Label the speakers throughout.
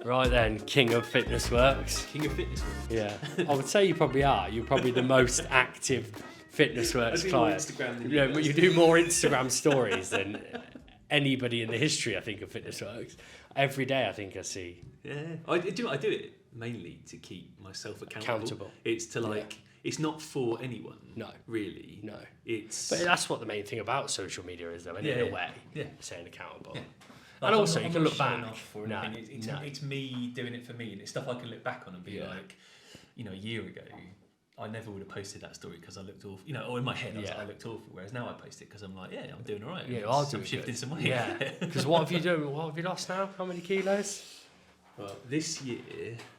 Speaker 1: Right then, King of Fitness Worx.
Speaker 2: King of Fitness Worx.
Speaker 1: Yeah, I would say you probably are. You're probably the most active Fitness Worx client.
Speaker 2: Instagram than
Speaker 1: But you do more Instagram stories than anybody in the history, I think, of Fitness Worx. Every day, I think I see.
Speaker 2: Yeah, I do it mainly to keep myself accountable. It's to it's not for anyone.
Speaker 1: No,
Speaker 2: really.
Speaker 1: No,
Speaker 2: but
Speaker 1: that's what the main thing about social media is, though. In a way, saying accountable.
Speaker 2: Yeah.
Speaker 1: And
Speaker 2: like,
Speaker 1: also, you can look back.
Speaker 2: It's me doing it for me, and it's stuff I can look back on and be like, a year ago, I never would have posted that story because I looked awful, or in my head, I looked awful. Whereas now I post it because I'm like, I'm doing all right.
Speaker 1: Yeah,
Speaker 2: I'm shifting some weight.
Speaker 1: Yeah, because what have you done? What have you lost now? How many kilos?
Speaker 2: Well,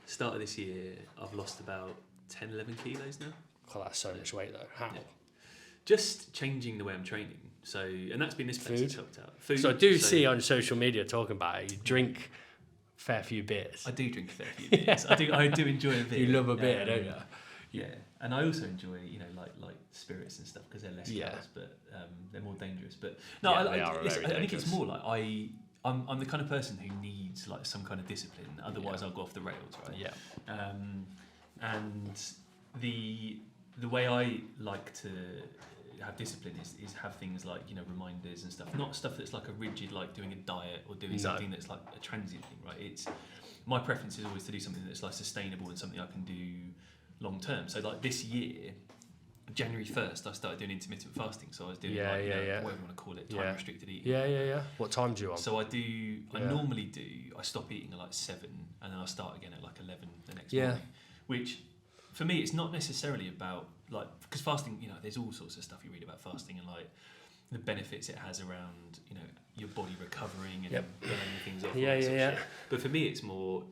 Speaker 2: start of this year, I've lost about 10, 11 kilos now.
Speaker 1: Oh, that's so much weight though. How?
Speaker 2: Yeah. Just changing the way I'm training. So, and that's been this place that's helped out. Food.
Speaker 1: So I do see on social media talking about it. You drink a fair few beers.
Speaker 2: I do drink a fair few beers. I do enjoy a beer.
Speaker 1: You love a beer, don't you?
Speaker 2: Yeah, and I also enjoy like spirits and stuff because they're less carbs, but they're more dangerous. But no, I think it's more like I'm the kind of person who needs like some kind of discipline. Otherwise, I'll go off the rails, right?
Speaker 1: Yeah.
Speaker 2: And the way I like to have discipline is have things like reminders and stuff. Not stuff that's like a rigid, like doing a diet or doing something that's like a transient thing, right? It's my preference is always to do something that's like sustainable and something I can do long term. So like this year, January 1st, I started doing intermittent fasting. So I was doing whatever you want to call it, time restricted eating.
Speaker 1: Yeah. What time do you on?
Speaker 2: So I normally I stop eating at like 7 and then I start again at like 11 the next morning. Which for me, it's not necessarily about like, because fasting, there's all sorts of stuff you read about fasting and like the benefits it has around, your body recovering and burning things off. Yeah. But for me, it's more,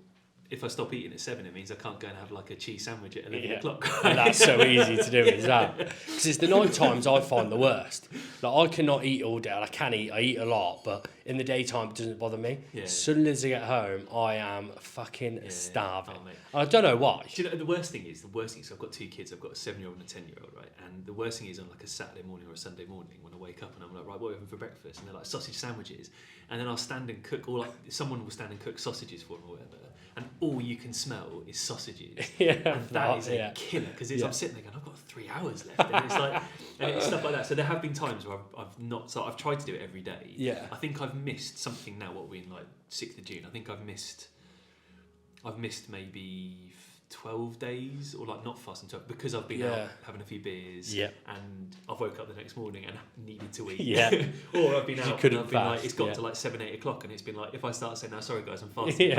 Speaker 2: if I stop eating at 7, it means I can't go and have like a cheese sandwich at 11 o'clock.
Speaker 1: And that's so easy to do, is that? Because it's the night times I find the worst. Like I cannot eat all day. I eat a lot, but in the daytime it doesn't bother me. Yeah. As soon as I get home, I am fucking starving. I don't know why.
Speaker 2: Do you know, the worst thing is, I've got 2 kids. I've got a 7-year-old and a 10-year-old, right? And the worst thing is on like a Saturday morning or a Sunday morning when I wake up and I'm like, right, what are we having for breakfast? And they're like sausage sandwiches. And then I'll stand and cook, or like someone will stand and cook sausages for them or whatever. And all you can smell is sausages. And that is a killer, because I'm sitting there going, I've got 3 hours left. And it's like, and it's stuff like that. So there have been times where I've tried to do it every day.
Speaker 1: Yeah.
Speaker 2: I think I've missed something now, what are we in, like 6th of June? I think I've missed maybe 12 days, or like not fasting 12, because I've been out having a few beers and I've woke up the next morning and needed to eat. Or I've been out and I've been like, it's got to like 7, 8 o'clock and it's been like, if I start saying, no, sorry guys, I'm fasting.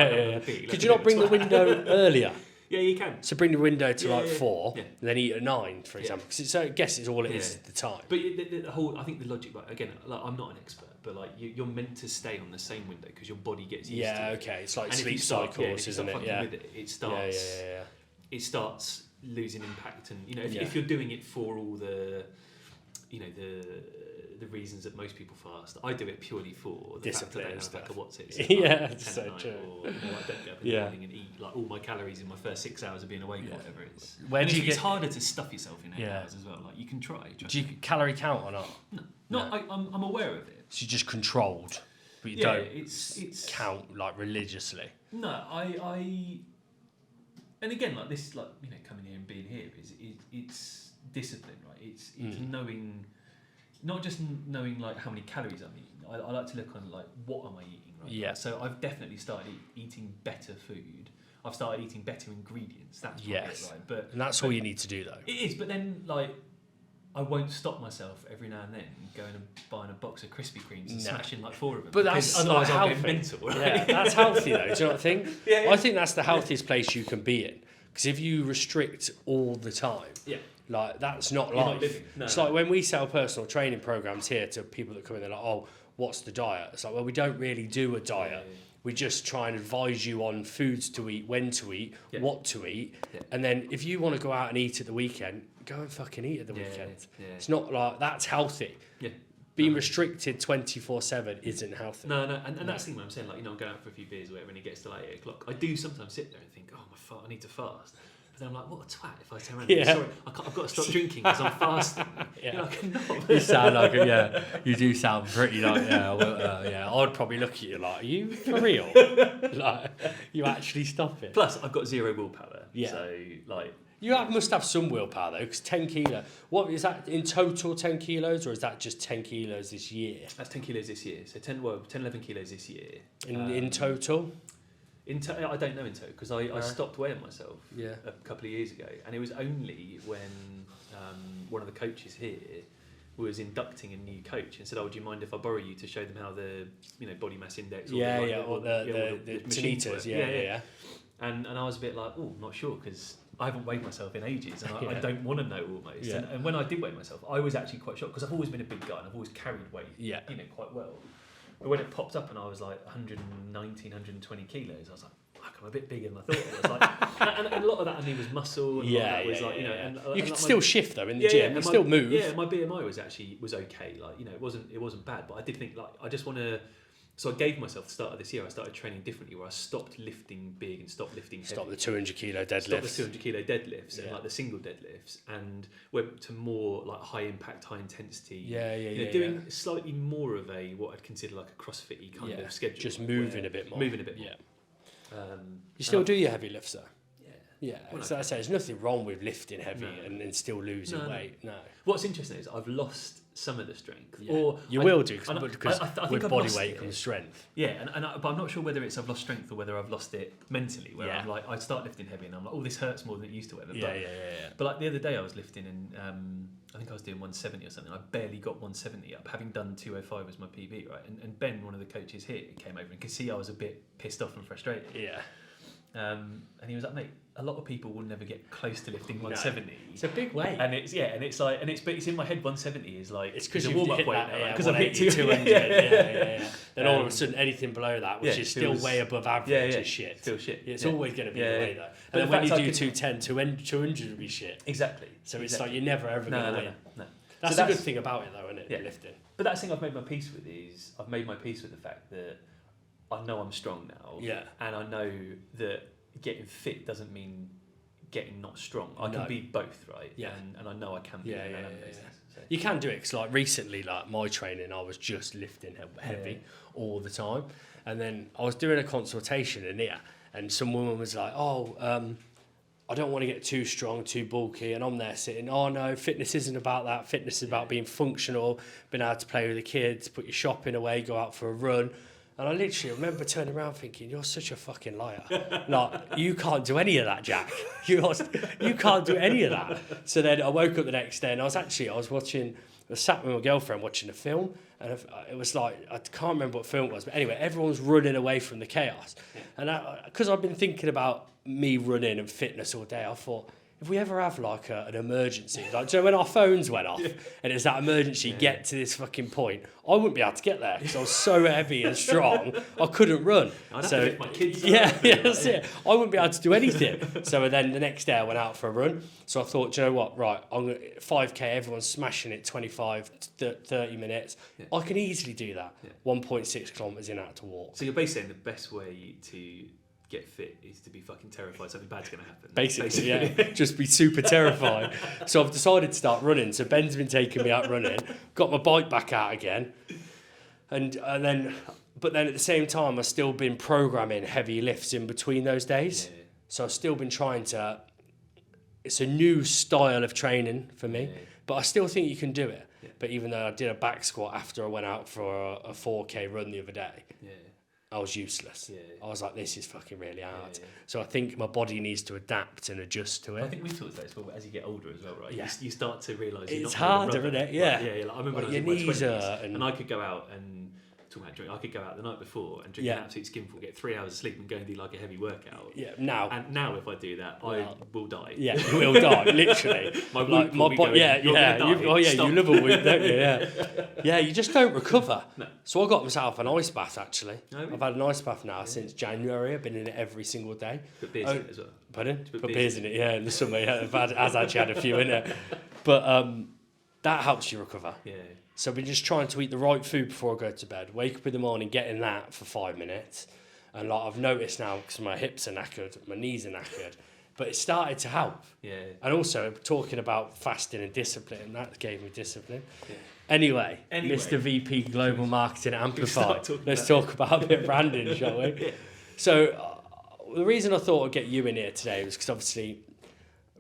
Speaker 1: Could you not bring the window earlier?
Speaker 2: Yeah, you can.
Speaker 1: So bring the window to like 4 and then eat at 9, for example. So I guess it's all it is at the time.
Speaker 2: But the whole, I think the logic, like, again, like, I'm not an expert, but like you're meant to stay on the same window because your body gets used to it.
Speaker 1: Okay. It's like sleep cycles, isn't it?
Speaker 2: With it, it starts. It starts losing impact, and if you're doing it for all the the reasons that most people fast, I do it purely for the
Speaker 1: discipline
Speaker 2: fact that I don't have like a
Speaker 1: it's so true.
Speaker 2: Or I don't get up in the morning and eat like all my calories in my first 6 hours of being awake or whatever it is. It's harder to stuff yourself in 8 hours as well. Like you can try.
Speaker 1: Do you calorie count or not?
Speaker 2: No. I'm aware of it.
Speaker 1: So you're just controlled, but you don't count like religiously.
Speaker 2: No, I. And again, like this, like coming here and being here it's discipline, right? It's knowing, not just knowing like how many calories I'm eating. I like to look on like what am I eating, right?
Speaker 1: Yeah.
Speaker 2: So I've definitely started eating better food. I've started eating better ingredients. That's right.
Speaker 1: And that's all you need to do though.
Speaker 2: It is, but then like I won't stop myself every now and then going and buying a box of Krispy Kremes and smashing like 4 of them.
Speaker 1: But that's
Speaker 2: otherwise
Speaker 1: I'll
Speaker 2: go mental, right?
Speaker 1: Yeah, that's healthy though. Do you not think? I think that's the healthiest place you can be in. Because if you restrict all the time, like that's not life. It's like when we sell personal training programs here to people that come in, they're like, oh, what's the diet? It's like, well, we don't really do a diet. We just try and advise you on foods to eat, when to eat, what to eat. And then if you want to go out and eat at the weekend, go and fucking eat at the weekend. It's not like, that's healthy. Being restricted 24/7 isn't healthy.
Speaker 2: No, and that's the thing I'm saying, like, I'm going out for a few beers or whatever, and it gets to like 8 o'clock. I do sometimes sit there and think, oh, I need to fast. But then I'm like, what a twat if I turn around and go, sorry, I've got to stop drinking because I'm fasting.
Speaker 1: You sound like you do sound pretty like, I'd probably look at you like, are you for real? Like, you actually stop it.
Speaker 2: Plus, I've got zero willpower.
Speaker 1: Yeah.
Speaker 2: So, like...
Speaker 1: You must have some willpower though, because 10 kilo. What is that in total? 10 kilos, or is that just 10 kilos this year?
Speaker 2: That's 10 kilos this year. So 11 kilos this year.
Speaker 1: In total?
Speaker 2: I don't know in total because I stopped weighing myself
Speaker 1: a
Speaker 2: couple of years ago, and it was only when one of the coaches here was inducting a new coach and said, "Oh, do you mind if I borrow you to show them how the body mass index?"
Speaker 1: Or the Tanitas, yeah.
Speaker 2: And I was a bit like, oh, not sure because I haven't weighed myself in ages, and I don't want to know almost.
Speaker 1: Yeah.
Speaker 2: And when I did weigh myself, I was actually quite shocked because I've always been a big guy and I've always carried weight, quite well. But when it popped up and I was like 119, 120 kilos, I was like, fuck, I'm a bit bigger than I thought. I was like, and a lot of that I knew was muscle. And And,
Speaker 1: you could still shift though in the gym. You still move.
Speaker 2: Yeah, my BMI was okay. Like, it wasn't bad. But I did think like I just want to. So I gave myself the start of this year. I started training differently, where I stopped lifting big and stopped lifting heavy.
Speaker 1: Stopped the 200 kilo deadlifts.
Speaker 2: Stopped the 200 kilo deadlifts and like the single deadlifts, and went to more like high impact, high intensity. Doing slightly more of a what I'd consider like a CrossFit-y kind of schedule.
Speaker 1: Just moving a bit more.
Speaker 2: Yeah.
Speaker 1: You still do your heavy lifts though?
Speaker 2: Yeah.
Speaker 1: So I say there's nothing wrong with lifting heavy and still losing weight. No.
Speaker 2: What's interesting is I've lost some of the strength.
Speaker 1: Yeah. Or you will do because with body weight comes strength.
Speaker 2: Yeah, but I'm not sure whether it's I've lost strength or whether I've lost it mentally. Where I'm like, I start lifting heavy and I'm like, oh, this hurts more than it used to. But like the other day I was lifting and I think I was doing 170 or something. I barely got 170 up, having done 205 as my PB, right? And Ben, one of the coaches here, came over and could see I was a bit pissed off and frustrated.
Speaker 1: Yeah.
Speaker 2: And he was like, mate, a lot of people will never get close to lifting 170.
Speaker 1: It's a big weight.
Speaker 2: And it's in my head 170 is like
Speaker 1: it's because
Speaker 2: a
Speaker 1: you've
Speaker 2: warm-up
Speaker 1: hit
Speaker 2: weight
Speaker 1: that,
Speaker 2: because I've hit
Speaker 1: 200. Then all of a sudden anything below that, which is still way above average, is shit.
Speaker 2: Still shit.
Speaker 1: It's always going to be the way though. And then when you do 210, 200 will be shit.
Speaker 2: Exactly.
Speaker 1: So it's like you're never ever going to win.
Speaker 2: No.
Speaker 1: That's a good thing about it though, isn't it? Lifting.
Speaker 2: But that's the thing I've made my peace with is I've made my peace with the fact that I know I'm strong now.
Speaker 1: Yeah.
Speaker 2: And I know that getting fit doesn't mean getting not strong. I can be both, right?
Speaker 1: Yeah.
Speaker 2: And I know I can be.
Speaker 1: So. You can do it because like recently, like my training, I was just lifting heavy all the time. And then I was doing a consultation in here and some woman was like, I don't want to get too strong, too bulky. And I'm there sitting, oh no, fitness isn't about that. Fitness is about being functional, being able to play with the kids, put your shopping away, go out for a run. And I literally remember turning around thinking, you're such a fucking liar. Like, you can't do any of that, Jack. You can't do any of that. So then I woke up the next day and I was sat with my girlfriend watching a film. And it was like, I can't remember what film it was. But anyway, everyone's running away from the chaos. And because I've been thinking about me running and fitness all day, I thought, if we ever have like an emergency, like, do you know when our phones went off and it's that emergency, get to this fucking point, I wouldn't be able to get there because I was so heavy and strong, I couldn't run.
Speaker 2: I'd have to lift my kids
Speaker 1: that's it. I wouldn't be able to do anything. So then the next day I went out for a run. So I thought, do you know what? Right, I'm gonna 5K, everyone's smashing it 25 to 30 minutes. I can easily do that. 1.6 kilometres in out to walk.
Speaker 2: So you're basically saying the best way to get fit is to be fucking terrified something bad's going to happen.
Speaker 1: Basically, yeah. Just be super terrified. So I've decided to start running. So Ben's been taking me out running, got my bike back out again. But then at the same time, I've still been programming heavy lifts in between those days. Yeah. So I've still been trying to, it's a new style of training for me, but I still think you can do it. Yeah. But even though I did a back squat after I went out for a 4K run the other day, I was useless. Yeah. I was like, this is fucking really hard. Yeah. So I think my body needs to adapt and adjust to it.
Speaker 2: I think we've talked about this before, as you get older as well, right?
Speaker 1: Yeah.
Speaker 2: You start to realise
Speaker 1: it's harder, isn't it? Yeah.
Speaker 2: Like, like I remember when I was in my 20s and I could go out and talking about drink, I could go out the night before and drink an absolute skinful, get 3 hours of sleep and go and do like a heavy workout.
Speaker 1: Yeah, now.
Speaker 2: And now if I do that, I will die.
Speaker 1: Yeah, you will die, literally.
Speaker 2: My body,
Speaker 1: you live a week, don't you? Yeah. Yeah, you just don't recover. No. So I got myself an ice bath, actually. Oh, really? I've had an ice bath now since January. I've been in it every single day.
Speaker 2: Put beers in it as well.
Speaker 1: Pardon? Put beers in it, in the summer. Yeah, I've actually had a few in it. But that helps you recover. Yeah. So I've been just trying to eat the right food before I go to bed. Wake up in the morning, getting that for 5 minutes. And like I've noticed now, because my hips are knackered, my knees are knackered, But it started to help.
Speaker 2: Yeah.
Speaker 1: And also talking about fasting and discipline, that gave me discipline. Yeah. Anyway, Mr. VP Global Marketing Amplified. Let's talk about a bit of branding, shall we? Yeah. So the reason I thought I'd get you in here today was because obviously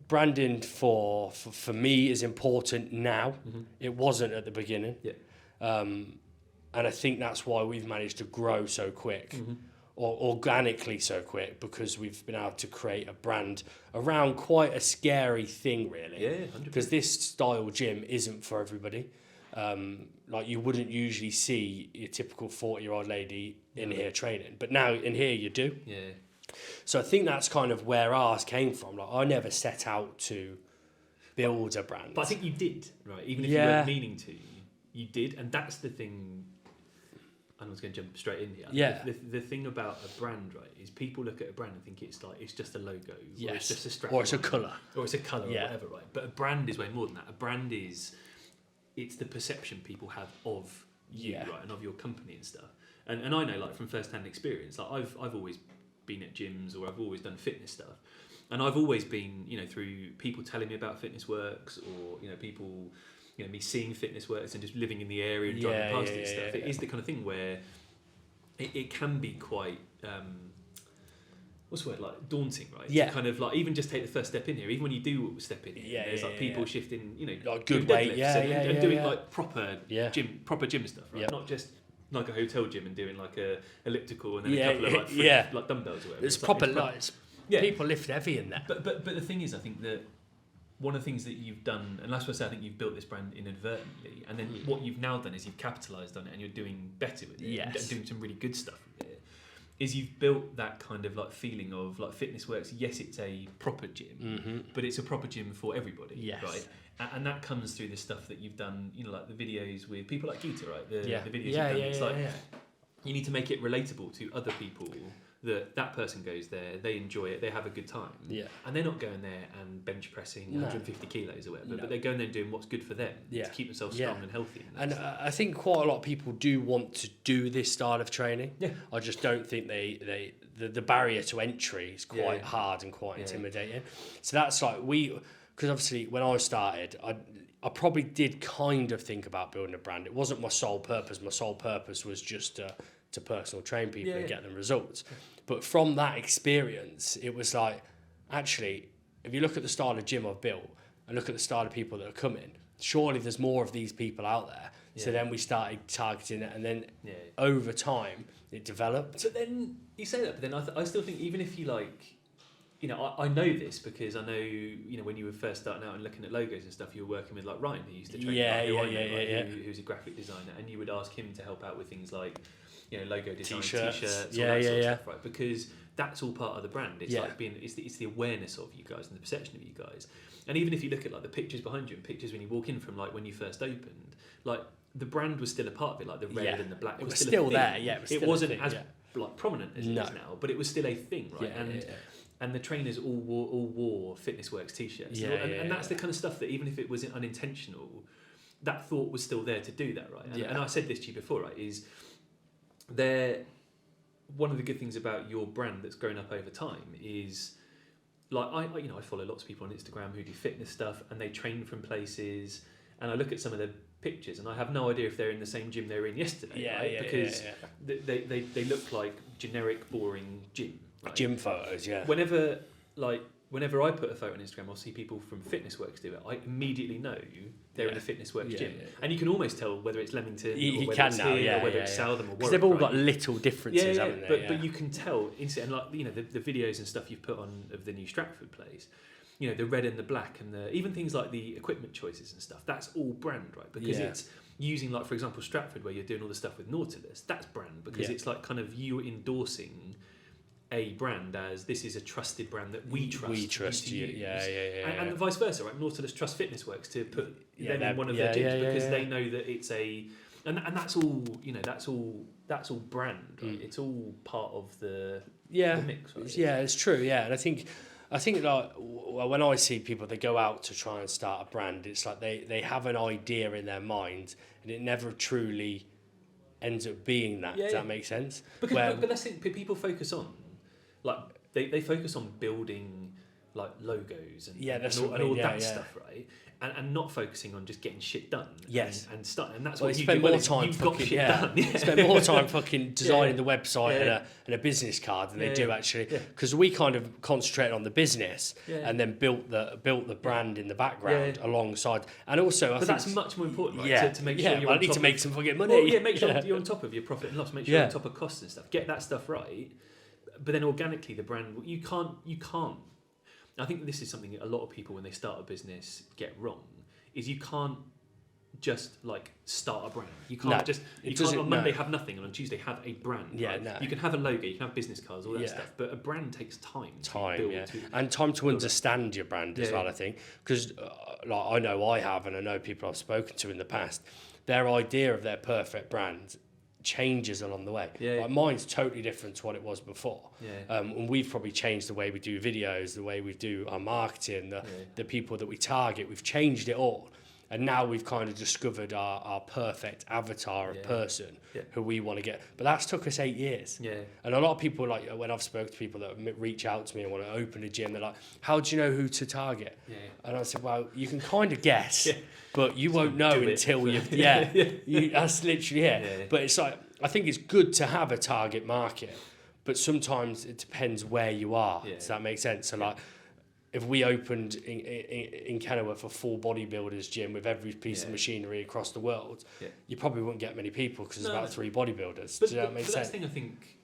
Speaker 1: branding for me is important now. Mm-hmm. It wasn't at the beginning. Yeah. And I think that's why we've managed to grow so quick. Mm-hmm. Or organically so quick, because we've been able to create a brand around quite a scary thing, really.
Speaker 2: Yeah, 100%.
Speaker 1: Because this style gym isn't for everybody. Like you wouldn't usually see your typical 40-year-old lady in here training, but now in here you do.
Speaker 2: Yeah.
Speaker 1: So I think that's kind of where ours came from. Like I never set out to build a brand.
Speaker 2: But I think you did, right? Even if you weren't meaning to, you did, and that's the thing. I was going to jump straight in here.
Speaker 1: Yeah.
Speaker 2: The thing about a brand, right, is people look at a brand and think it's just a logo,
Speaker 1: yes,
Speaker 2: or it's just a strap,
Speaker 1: or it's a colour,
Speaker 2: or whatever, right? But a brand is way more than that. A brand it's the perception people have of you, right, and of your company and stuff. And I know, like from first-hand experience, like I've always been at gyms, or I've always done fitness stuff, and I've always been, through people telling me about Fitness Worx, or people. Me seeing Fitness Worx and just living in the area and driving past it and stuff. It is the kind of thing where it can be quite, what's the word, like daunting, right?
Speaker 1: Yeah.
Speaker 2: To kind of like even just take the first step in here. Even when you do step in here, there's like people shifting,
Speaker 1: like good weight,
Speaker 2: and doing like proper gym stuff, right? Not just like a hotel gym and doing like a elliptical and then a couple of like dumbbells or whatever.
Speaker 1: It's proper lights. People lift heavy in there.
Speaker 2: But the thing is, I think that one of the things that you've done, and that's what I say, I think you've built this brand inadvertently, and then what you've now done is you've capitalised on it and you're doing better with it, and doing some really good stuff with it, is you've built that kind of like feeling of like Fitness Worx, yes, it's a proper gym, but it's a proper gym for everybody, right? And that comes through the stuff that you've done, like the videos with people like Gita, right? The videos you've done, it's like you need to make it relatable to other people. That person goes there, they enjoy it, they have a good time, and they're not going there and bench pressing 150 kilos or whatever, but they're going there and doing what's good for them to keep themselves strong and healthy.
Speaker 1: And I think quite a lot of people do want to do this style of training. I just don't think the barrier to entry is quite hard and quite intimidating. So that's like because obviously when I started, I probably did kind of think about building a brand. It wasn't my sole purpose. My sole purpose was just to personal train people and get them results. But from that experience, it was like, actually, if you look at the style of gym I've built and look at the style of people that are coming, surely there's more of these people out there. So then we started targeting it, and then over time it developed.
Speaker 2: But then you say that, but then I still think even if you like, I know this because I know, when you were first starting out and looking at logos and stuff, you were working with like Ryan, who used to train, who's a graphic designer, and you would ask him to help out with things like, logo design, t-shirts, all that sort of stuff, right? Because that's all part of the brand. It's like it's the awareness of you guys and the perception of you guys. And even if you look at like the pictures behind you and pictures when you walk in from like when you first opened, like the brand was still a part of it, like the red and the black.
Speaker 1: It was still there.
Speaker 2: It wasn't as like prominent as it is now, but it was still a thing, right? And the trainers all wore Fitness Worx t-shirts, and that's the kind of stuff that even if it was unintentional, that thought was still there to do that, right? And I said this to you before, right? Is one of the good things about your brand that's grown up over time is like I follow lots of people on Instagram who do fitness stuff and they train from places, and I look at some of the pictures and I have no idea if they're in the same gym they were in yesterday, because they look like generic boring gym, right?
Speaker 1: Gym photos.
Speaker 2: Whenever I put a photo on Instagram, I'll see people from Fitness Worx do it. I immediately know they're in a Fitness Worx gym, and you can almost tell whether it's Leamington or whether it's here or whether it's Southam or Warwick.
Speaker 1: Because they've all got little differences, haven't they?
Speaker 2: But you can tell instantly, and like the videos and stuff you've put on of the new Stratford place, the red and the black, and even things like the equipment choices and stuff. That's all brand, right? Because it's using, like for example, Stratford, where you're doing all the stuff with Nautilus. That's brand because it's like kind of you endorsing a brand as this is a trusted brand that we trust you. And vice versa, right? Nautilus trust Fitness Worx to put them in one of their gyms because they know that it's and that's all that's all brand, right? It's all part of the mix, right?
Speaker 1: It's true, and I think like when I see people that go out to try and start a brand, it's like they have an idea in their mind and it never truly ends up being that. Does that make sense?
Speaker 2: But that's the thing, people focus on, like they focus on building like logos and
Speaker 1: all
Speaker 2: that stuff, right? And not focusing on just getting shit done.
Speaker 1: Yes.
Speaker 2: And starting. And that's
Speaker 1: well,
Speaker 2: what you
Speaker 1: spend
Speaker 2: do.
Speaker 1: More time
Speaker 2: you've
Speaker 1: fucking,
Speaker 2: got shit done. Yeah.
Speaker 1: Spend more time fucking designing the website and a business card than they do actually. Because we kind of concentrated on the business and then built the brand in the background alongside. And also, I think
Speaker 2: that's much more important, right? To make sure you're
Speaker 1: I need to make some fucking money.
Speaker 2: Well, make sure you're on top of your profit and loss. Make sure you're on top of costs and stuff. Get that stuff right. But then organically, the brand, you can't. I think this is something that a lot of people, when they start a business, get wrong. Is you can't just like start a brand. You can't on Monday have nothing and on Tuesday have a brand.
Speaker 1: Yeah,
Speaker 2: right?
Speaker 1: no.
Speaker 2: You can have a logo, you can have business cards, all that stuff, but a brand takes time.
Speaker 1: And time to understand your brand as well. I think because like I know I have, and I know people I've spoken to in the past, their idea of their perfect brand changes along the way. Like mine's totally different to what it was before. And we've probably changed the way we do videos, the way we do our marketing, the people that we target. We've changed it all. And now we've kind of discovered our perfect avatar of person who we want to get. But that's took us 8 years. And a lot of people, like when I've spoken to people that reach out to me and want to open a gym, they're like, how do you know who to target? And I said, well, you can kind of guess, but you won't know until you've... that's literally it. But it's like, I think it's good to have a target market, but sometimes it depends where you are. Does that make sense? So like, if we opened in Kenilworth a full bodybuilders gym with every piece of machinery across the world, you probably wouldn't get many people because there's about 3 bodybuilders. Does that make sense?
Speaker 2: That's the thing I think,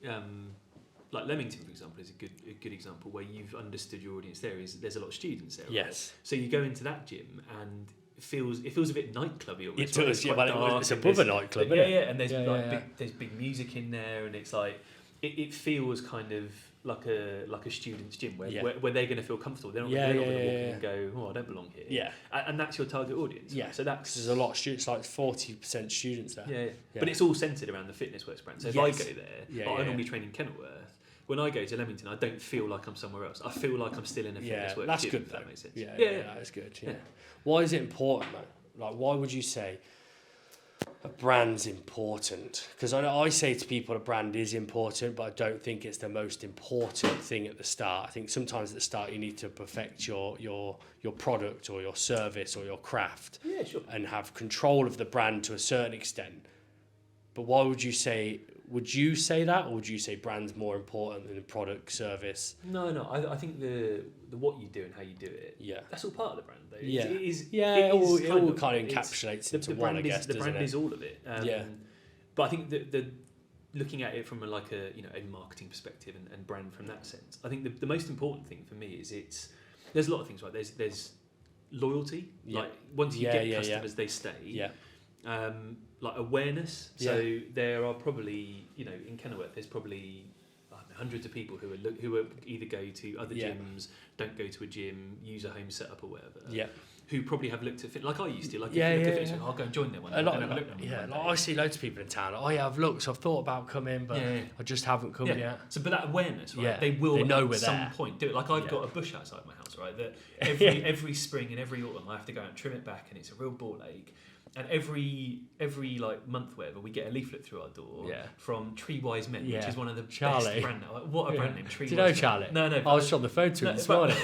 Speaker 2: like Leamington, for example, is a good example where you've understood your audience there. Is there's a lot of students there.
Speaker 1: Yes.
Speaker 2: Right? So you go into that gym and it feels a bit nightclubby almost.
Speaker 1: It does, it's above a nightclub, isn't it?
Speaker 2: And there's there's big music in there, and it's like it feels kind of like a student's gym where they're going to feel comfortable. They're not going to walk in and go, oh, I don't belong here. And that's your target audience. Right? So that's
Speaker 1: there's a lot of students, like 40% students there.
Speaker 2: But it's all centred around the Fitness Worx brand. So if I go there, I normally train in Kenilworth. When I go to Leamington, I don't feel like I'm somewhere else. I feel like I'm still in a Fitness Worx
Speaker 1: that's
Speaker 2: gym.
Speaker 1: good.
Speaker 2: If that makes sense.
Speaker 1: That's good. Yeah. Why is it important though? Like, why would you say a brand's important? Because I say to people a brand is important, but I don't think it's the most important thing at the start. I think sometimes at the start you need to perfect your product or your service or your craft and have control of the brand to a certain extent. But why would you say... Would you say that, or would you say brand's more important than the product, service?
Speaker 2: No. I think the what you do and how you do it. That's all part of the brand, though.
Speaker 1: It all kind of encapsulates into one, I guess.
Speaker 2: The brand is all of it. But I think the looking at it from a marketing perspective and brand from that sense, I think the most important thing for me is there's a lot of things, right? There's loyalty. Like once you get customers, they stay. Like awareness. So there are probably, in Kenilworth, there's probably hundreds of people who are either go to other gyms, don't go to a gym, use a home setup or whatever. Who probably have looked at fit like I used to. Like if you look at fitness, I'll go and join them one day.
Speaker 1: I see loads of people in town. I've looked, I've thought about coming, but I just haven't come yet.
Speaker 2: So, but that awareness, right? They know at some point do it. Like I've got a bush outside my house, right? That every spring and every autumn I have to go out and trim it back, and it's a real ball ache. And every like month, whatever, we get a leaflet through our door from Tree Wise Men, which is one of the best brand names. Like, what a brand name! Tree Wise.
Speaker 1: Do you know Charlie?
Speaker 2: No.
Speaker 1: I was on the phone to him this morning.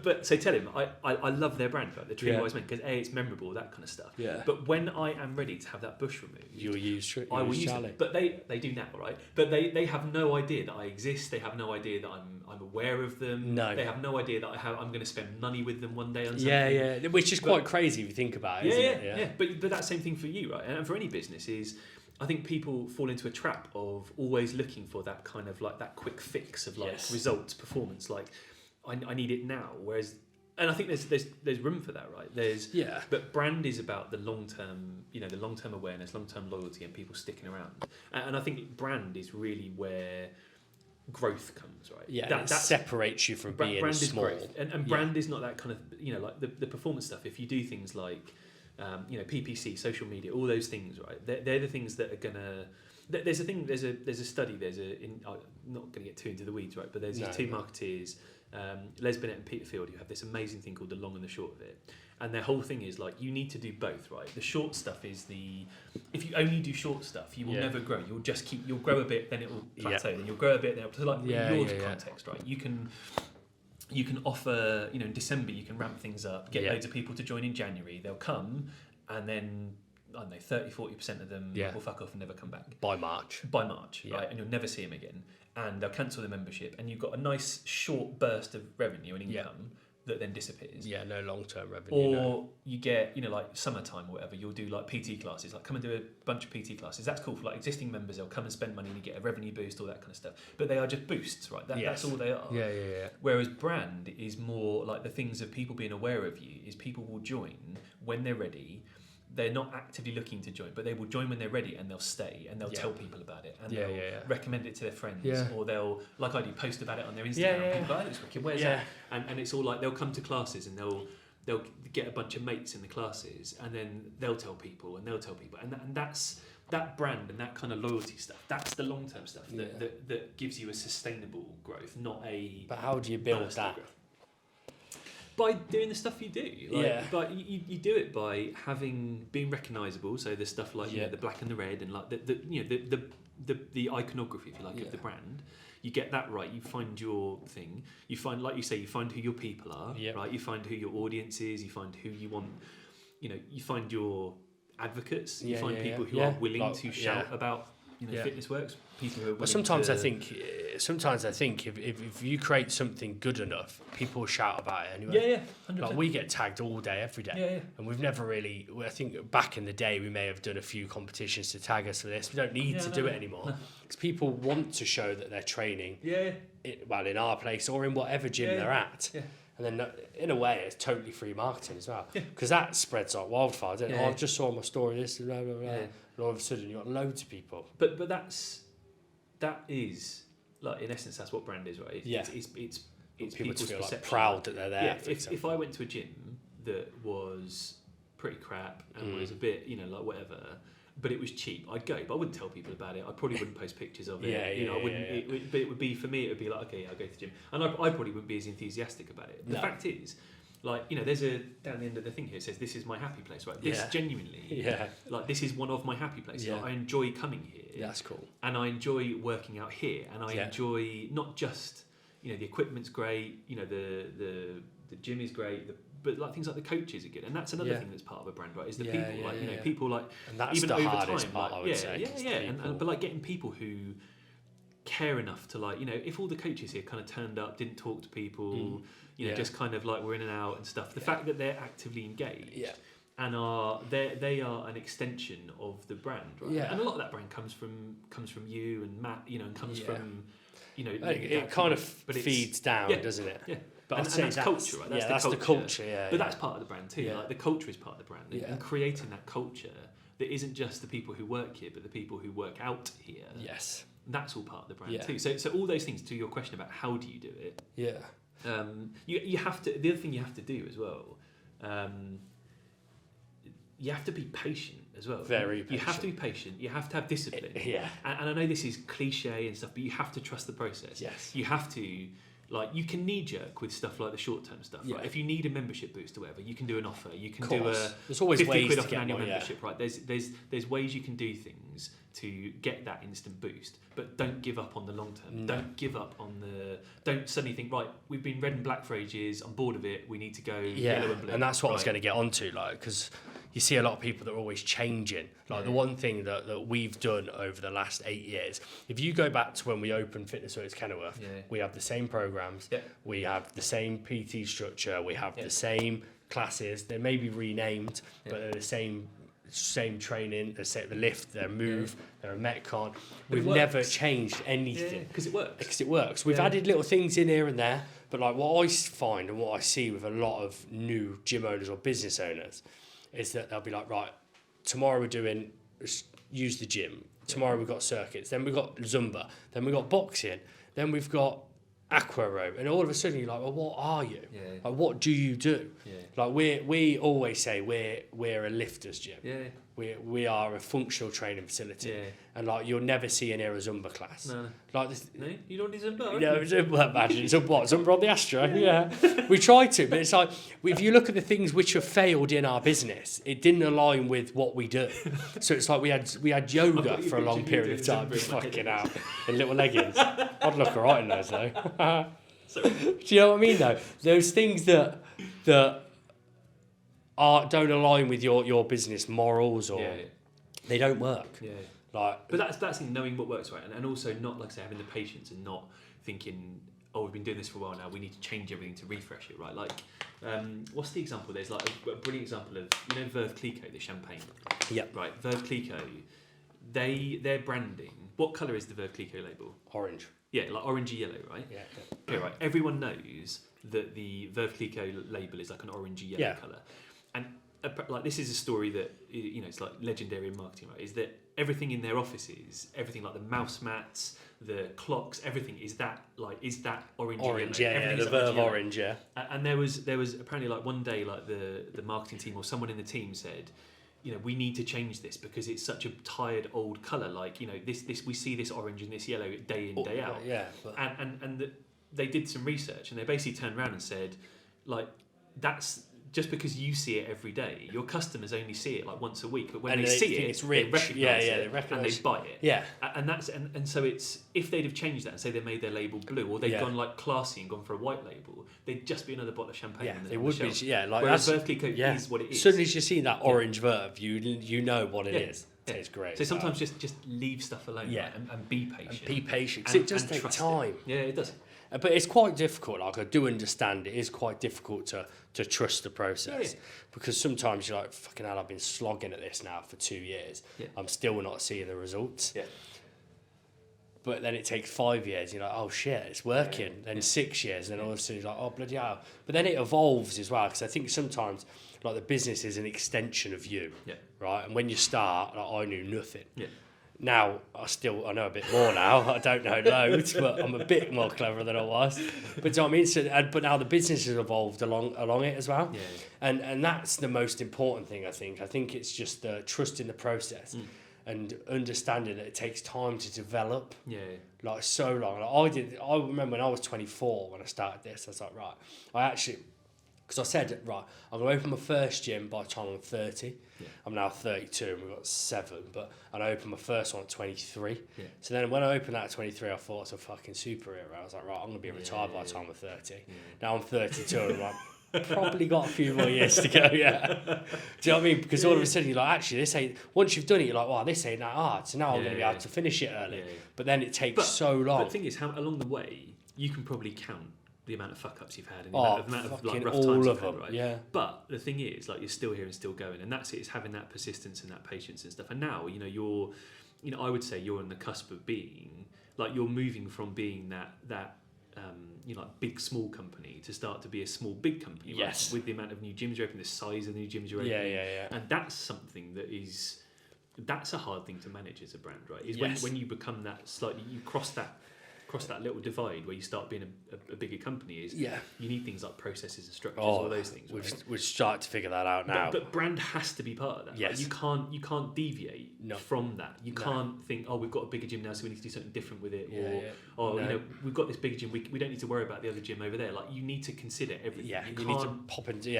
Speaker 2: But so tell him I love their brand, right? The Tree Wise Men, because it's memorable, that kind of stuff. But when I am ready to have that bush removed,
Speaker 1: you'll use
Speaker 2: I will use Charlie. But they do now, right? But they have no idea that I exist. They have no idea that I'm aware of them.
Speaker 1: No.
Speaker 2: They have no idea that I'm going to spend money with them one day on something.
Speaker 1: Which is quite crazy if you think about it, isn't it?
Speaker 2: Yeah. But that same thing for you, right? And for any business is, I think people fall into a trap of always looking for that kind of like that quick fix of like results, performance. Like I need it now. Whereas, and I think there's room for that, right? But brand is about the long term, the long term awareness, long term loyalty, and people sticking around. And I think brand is really where growth comes, right?
Speaker 1: That separates you from being
Speaker 2: brand
Speaker 1: small.
Speaker 2: Is growth. And brand is not that kind of, like the performance stuff. If you do things like PPC, social media, all those things, right? They're the things that are gonna. There's a study. I'm not going to get too into the weeds, right? But there's these two marketeers, Les Bennett and Peter Field, who have this amazing thing called the long and the short of it. And their whole thing is like you need to do both, right? The short stuff is if you only do short stuff, you will never grow. You'll grow a bit, then it will plateau, then you'll grow a bit, then it'll your context, right? You can. you can offer, in December you can ramp things up, get loads of people to join in January. They'll come, and then I don't know, 30-40% of them will fuck off and never come back
Speaker 1: by March.
Speaker 2: Right? And you'll never see them again, and they'll cancel the membership, and you've got a nice short burst of revenue and income that then disappears.
Speaker 1: Yeah, no long-term revenue.
Speaker 2: Or you get, like summertime or whatever, you'll do like PT classes, like come and do a bunch of PT classes. That's cool for like existing members. They'll come and spend money and you get a revenue boost, all that kind of stuff. But they are just boosts, right? That's all they are.
Speaker 1: Yeah.
Speaker 2: Whereas brand is more like the things of people being aware of you, is people will join when they're ready. They're not actively looking to join, but they will join when they're ready, and they'll stay, and they'll tell people about it, and they'll recommend it to their friends, or they'll, like I do, post about it on their Instagram. People go, "Oh, it's wicked, where's that?" And it's all like they'll come to classes, and they'll get a bunch of mates in the classes, and then they'll tell people, and that's that brand and that kind of loyalty stuff. That's the long term stuff that gives you a sustainable growth, not a.
Speaker 1: But how do you build that?
Speaker 2: Growth. By doing the stuff you do, but you do it by being recognisable. So there's stuff like the black and the red, and like the iconography, if you like, of the brand. You get that right. You find your thing. You find, like you say, you find who your people are. Right. You find who your audience is. You find who you want. You find your advocates. You find people who are willing to shout about. Fitness works. People who are willing
Speaker 1: sometimes I think if you create something good enough, people will shout about it anyway. 100%. Like we get tagged all day, every day, and we've never really. I think back in the day we may have done a few competitions to tag us for this. We don't need to do it anymore because people want to show that they're training. In our place or in whatever gym they're at. And then, in a way, it's totally free marketing as well. Because that spreads like wildfire, doesn't it? I just saw on my story this, blah, blah, blah. And all of a sudden, you've got loads of people.
Speaker 2: But that is, like, in essence, that's what brand is, right? It's
Speaker 1: people to feel
Speaker 2: perception.
Speaker 1: like proud that they're there.
Speaker 2: If I went to a gym that was pretty crap and was a bit, like whatever, but it was cheap, I'd go, but I wouldn't tell people about it. I probably wouldn't post pictures of it. I wouldn't. But it would be, for me, it would be like, okay, I'll go to the gym, and I probably wouldn't be as enthusiastic about it. The fact is, like, there's down the end of the thing here, it says this is my happy place, right? This genuinely, like, this is one of my happy places. Like, I enjoy coming here.
Speaker 1: That's cool.
Speaker 2: And I enjoy working out here, and I enjoy not just the equipment's great, the gym is great. But like things like the coaches are good, and that's another thing that's part of a brand, right? Is the people, people like,
Speaker 1: and that's
Speaker 2: even
Speaker 1: the
Speaker 2: over
Speaker 1: hardest
Speaker 2: time,
Speaker 1: part,
Speaker 2: like,
Speaker 1: I would say.
Speaker 2: But like getting people who care enough to, like, if all the coaches here kind of turned up, didn't talk to people, just kind of like were in and out and stuff. The fact that they're actively engaged and they are an extension of the brand, right? And a lot of that brand comes from you and Matt, and comes from.
Speaker 1: It kind of feeds down, doesn't it?
Speaker 2: Yeah.
Speaker 1: But
Speaker 2: and that's culture, right?
Speaker 1: That's the culture.
Speaker 2: But that's part of the brand too. Like the culture is part of the brand, and creating that culture that isn't just the people who work here, but the people who work out here.
Speaker 1: Yes,
Speaker 2: that's all part of the brand too. So all those things, to your question about how do you do it? You have to. The other thing you have to do as well. You have to be patient as well.
Speaker 1: Very patient.
Speaker 2: You have to be patient. You have to have discipline. And I know this is cliche and stuff, but you have to trust the process.
Speaker 1: Yes.
Speaker 2: You have to, like, you can knee jerk with stuff like the short term stuff. Right? If you need a membership boost or whatever, you can do an offer. You can do
Speaker 1: there's always
Speaker 2: 50
Speaker 1: ways
Speaker 2: quid
Speaker 1: to
Speaker 2: off
Speaker 1: get
Speaker 2: an annual
Speaker 1: more,
Speaker 2: membership, right? There's ways you can do things to get that instant boost, but don't give up on the long term. Don't give up on don't suddenly think, right, we've been red and black for ages, I'm bored of it, we need to go yellow and blue.
Speaker 1: And that's what I was going to get onto, like, because you see a lot of people that are always changing. Like the one thing that we've done over the last 8 years, if you go back to when we opened Fitness Works Kenilworth, we have the same programs, we have the same PT structure, we have the same classes. They may be renamed, but they're the same training, the lift, their move, their Metcon. We've never changed anything.
Speaker 2: Because it works.
Speaker 1: Because it works. We've added little things in here and there, but like what I find and what I see with a lot of new gym owners or business owners is that they'll be like, right, tomorrow we're doing use the gym. Tomorrow we've got circuits. Then we've got Zumba. Then we've got boxing. Then we've got aqua aerobe. And all of a sudden you're like, well, what are you? Like, what do you do? Like we always say we're a lifters gym. We are a functional training facility. And like you'll never see an Zumba class.
Speaker 2: No.
Speaker 1: Like
Speaker 2: no, you don't need Zumba.
Speaker 1: No, Zumba, imagine Zumba on the Astro. We tried to, but it's like if you look at the things which have failed in our business, it didn't align with what we do. So it's like we had yoga for a long period of time. Fucking out in little leggings. I'd look alright in those though. Do you know what I mean? Though those things that don't align with your business morals or they don't work.
Speaker 2: Yeah.
Speaker 1: Like,
Speaker 2: but that's knowing what works, right, and also not, like I say, having the patience and not thinking, oh, we've been doing this for a while now, we need to change everything to refresh it, right? Like, what's the example? There's like a brilliant example of, you know, Veuve Clicquot, the champagne.
Speaker 1: Yeah.
Speaker 2: Right. Veuve Clicquot, their branding. What colour is the Veuve Clicquot label?
Speaker 1: Orange.
Speaker 2: Yeah, like orangey yellow, right?
Speaker 1: Yeah.
Speaker 2: Okay, right. Everyone knows that the Veuve Clicquot label is like an orangey yellow colour, and like this is a story that, you know, it's like legendary in marketing, right? Is that everything in their offices, everything like the mouse mats, the clocks, everything is that orange
Speaker 1: yellow. Yeah, the Veuve orange, yeah.
Speaker 2: And there was apparently like one day, like the marketing team or someone in the team said, you know, we need to change this because it's such a tired old colour. Like, you know, this we see this orange and this yellow day in, day out.
Speaker 1: Yeah.
Speaker 2: They did some research and they basically turned around and said, like, that's just because you see it every day, your customers only see it like once a week. But when they see it,
Speaker 1: it's rich.
Speaker 2: They recognise
Speaker 1: they recognise
Speaker 2: and they buy it.
Speaker 1: Yeah,
Speaker 2: and so it's, if they'd have changed that and say they made their label blue, or they'd gone like classy and gone for a white label, they'd just be another bottle of champagne.
Speaker 1: Yeah,
Speaker 2: on the,
Speaker 1: they
Speaker 2: on
Speaker 1: would
Speaker 2: the shelf.
Speaker 1: be. Yeah, like
Speaker 2: whereas Veuve Clicquot is what it is.
Speaker 1: As soon as you see that orange Veuve, you know what it is.
Speaker 2: Yeah.
Speaker 1: It's great.
Speaker 2: So sometimes just leave stuff alone.
Speaker 1: Yeah,
Speaker 2: right? and be patient.
Speaker 1: And be patient because it does take time.
Speaker 2: Yeah, it does.
Speaker 1: But it's quite difficult. Like, I do understand it is quite difficult to trust the process because sometimes you're like, fucking hell, I've been slogging at this now for 2 years.
Speaker 2: Yeah.
Speaker 1: I'm still not seeing the results.
Speaker 2: Yeah.
Speaker 1: But then it takes 5 years. You're like, oh shit, it's working. Then 6 years, and then all of a sudden you're like, oh bloody hell. But then it evolves as well, because I think sometimes like the business is an extension of you, right? And when you start, like, I knew nothing.
Speaker 2: Yeah.
Speaker 1: Now I know a bit more now. I don't know loads, but I'm a bit more clever than I was. But do you know what I mean? So, but now the business has evolved along it as well.
Speaker 2: Yeah.
Speaker 1: And that's the most important thing, I think. I think it's just trusting the process and understanding that it takes time to develop.
Speaker 2: Yeah.
Speaker 1: Like, so long. Like, I remember when I was 24 when I started this. I was like, right, because I said, right, I'm going to open my first gym by the time I'm 30. Yeah. I'm now 32 and we've got 7, but I opened my first one at 23. Yeah. So then when I opened that at 23, I thought I was a fucking superhero. I was like, right, I'm going to be retired by the time I'm 30. Yeah. Now I'm 32 and I'm like, probably got a few more years to go, yeah. Do you know what I mean? Because all of a sudden you're like, actually, this ain't, once you've done it, you're like, wow, this ain't that hard. So now I'm going to be able to finish it early. Yeah. But then it takes so long.
Speaker 2: But the thing is, how along the way, you can probably count the amount of fuck-ups you've had and the amount of like, rough times you've had, right?
Speaker 1: Yeah.
Speaker 2: But the thing is, like, you're still here and still going, and that's it. It's having that persistence and that patience and stuff. And now, I would say you're on the cusp of being, like, you're moving from being that like big small company to start to be a small big company.
Speaker 1: Yes.
Speaker 2: Right? With the amount of new gyms you're opening, the size of the new gyms you're opening.
Speaker 1: Yeah.
Speaker 2: And that's something that's a hard thing to manage as a brand, right? Is when you become that slightly, you cross that little divide where you start being a bigger company. You need things like processes and structures, all those things. Right?
Speaker 1: We're starting to figure that out now.
Speaker 2: But brand has to be part of that.
Speaker 1: Yes.
Speaker 2: Right? You can't deviate from that. You can't think, oh, we've got a bigger gym now, so we need to do something different with it. We've got this bigger gym, we don't need to worry about the other gym over there. Like, you need to consider everything.
Speaker 1: Yeah, you need to pop into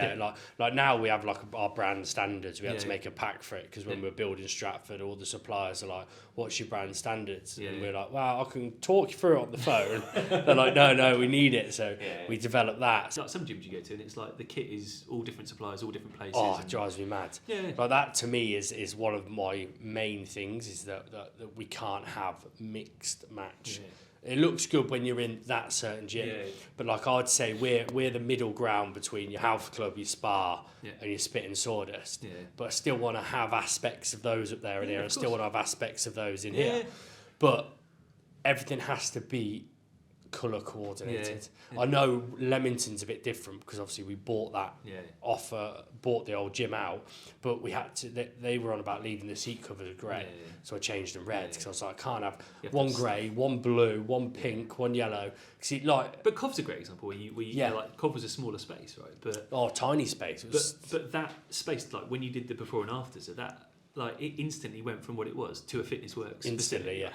Speaker 1: like now we have like our brand standards. We had to make a pack for it because when we were building Stratford, all the suppliers are like, what's your brand standards? And we're like, well, I can talk you through it on the phone. They're like, no, we need it. So we developed that.
Speaker 2: It's like some gyms you go to and it's like the kit is all different suppliers, all different places.
Speaker 1: Oh, it drives me mad. Yeah. Like, that to me is one of my main things, is that we can't have mixed match. Yeah. It looks good when you're in that certain gym, but like I'd say we're the middle ground between your health club, your spa, and your spit and sawdust. Yeah. But I still want to have aspects of those up there and here. I still want to have aspects of those in here. But everything has to be colour coordinated. I know Leamington's a bit different because obviously we bought that bought the old gym out, but we had to. They were on about leaving the seat covers grey, so I changed them red because I was like, I can't have one grey, one blue, one pink, one yellow.
Speaker 2: But Cov's a great example where you like Cov was a smaller space, right? But
Speaker 1: tiny space.
Speaker 2: But that space, like when you did the before and afters of that. Like, it instantly went from what it was to a Fitness Works.
Speaker 1: Instantly.